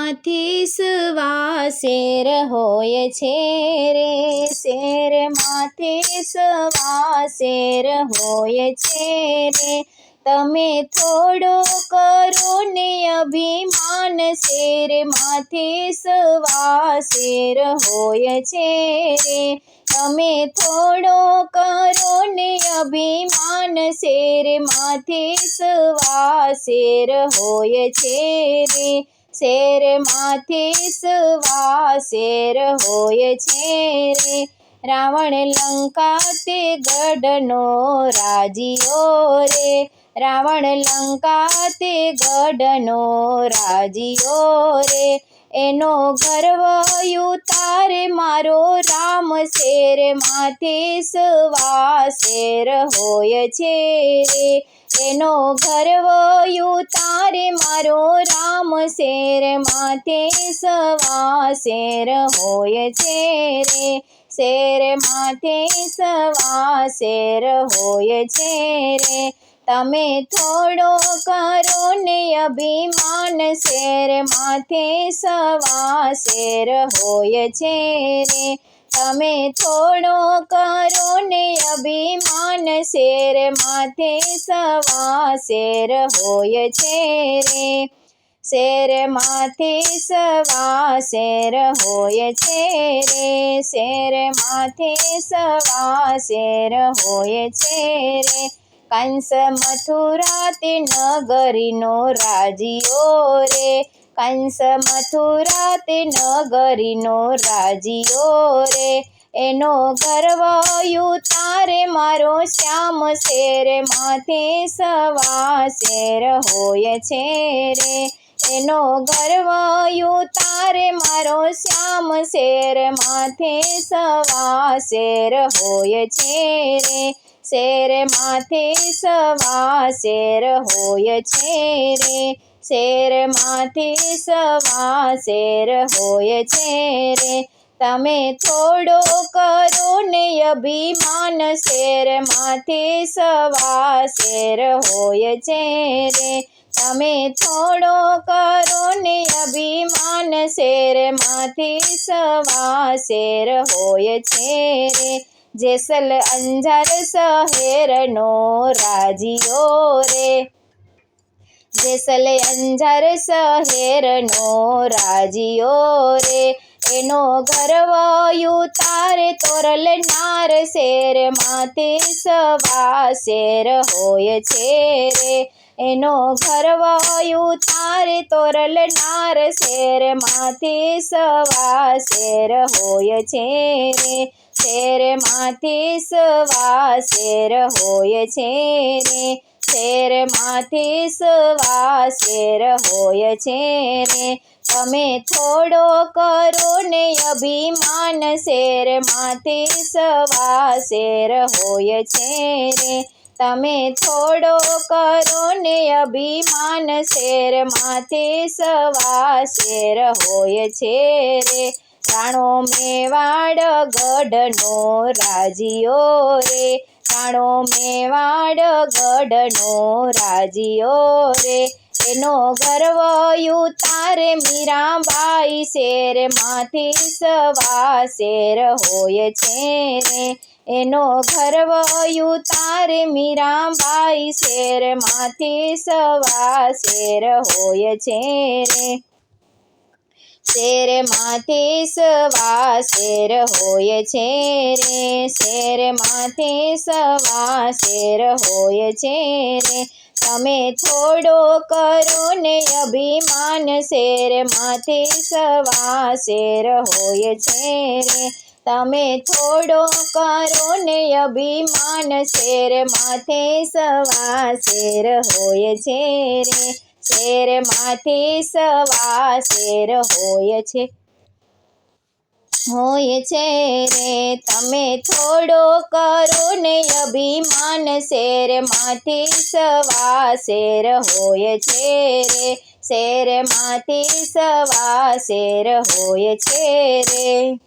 માથે સવા શેર હોય છે રે, શેર માથે સવા શેર હોય છે રે. તમે થોડો કરો ને અભિમાન, શેર માથે સવા શેર હોય છે રે. તમે થોડો કરો ને અભિમાન, શેર માથે સવા શેર હોય છે રે. શેર માથે સવા શેર હોય છે રે. રાવણ લંકા તે ગઢનો રાજીયો રે, રાવણ લંકા તે ગઢનો રાજીયો રે. એનો ગર્વ ઉતારે મારો રામ, શેર માથે સવા શેર હોય છે રે. એનો ગર્વ ઉતારે મારો રામ, શેર માથે સવા શેર હોય છે રે. શેર માથે સવા શેર હોય છે રે. તમે થોડો કરો ને અભિમાન, શેર માથે સવા શેર હોય છે રે. તમે થોડો કરો ને અભિમાન, શેર માથે સવા શેર હોય છે રે. શેર માથે સવા શેર હોય છે રે. શેર માથે સવા શેર હોય છે રે. કંસ મથુરા તે નગરીનો રાજીયો રે, કંસ મથુરા તે નગરીનો રાજીયો રે. એનો ગર્વ ઉતારે મારો શ્યામ, શેર માથે સવા શેર હોય છે રે. એનો ગર્વ ઉતારે મારો શ્યામ, શેર માથે સવા શેર હોય છે રે. શેર માથે સવા શેર હોય છે રે. શેર માથે સવા શેર હોય છે રે. તમે થોડો કરો ને અભિમાન, શેર માથે સવા શેર હોય છે રે. તમે થોડો કરો ને અભિમાન, શેર માથે સવા શેર હોય છે રે. જેસલ અંજાર શહેરનો રાજીયો રે, જેસલ અંજાર શહેરનો રાજીયો રે. એનો ગર્વ ઉતારે તોરલનાર, શેર માથે સવા શેર હોય છે રે. એનો ગર્વ ઉતારે તોરલનાર, શેર માથે સવા શેર હોય છે રે. શેર માથે સવા શેર હોય છે રે. શેર માથે સવા શેર હોય છે રે. તમે થોડો કરો ને અભિમાન, શેર માથે સવા શેર હોય છે રે. તમે થોડો કરો ને અભિમાન, શેર માથે સવા શેર હોય છે રે. રાણો મેવાડ ગઢનો રાજીયો રે, રાણો મેવાડ ગઢનો રાજીયો રે. એનો ગર્વ ઉતારે મીરાબાઈ, શેર માથે સવા શેર હોય છે રે. એનો ગર્વ ઉતારે મીરાબાઈ, શેર માથે સવા શેર હોય છે રે. શેર માથે સવા શેર હોય છે રે. શેર માથે સવા શેર હોય છે રે. તમે થોડો કરો ને અભિમાન, શેર માથે સવા શેર હોય છે રે. તમે થોડો કરો ને અભિમાન, શેર માથે સવા શેર હોય છે રે. શેર માથે સવા શેર હોય છે રે. તમે થોડો કરો ને અભિમાન, શેર માથે સવા શેર હોય છે રે. શેર માથે સવા શેર હોય છે રે.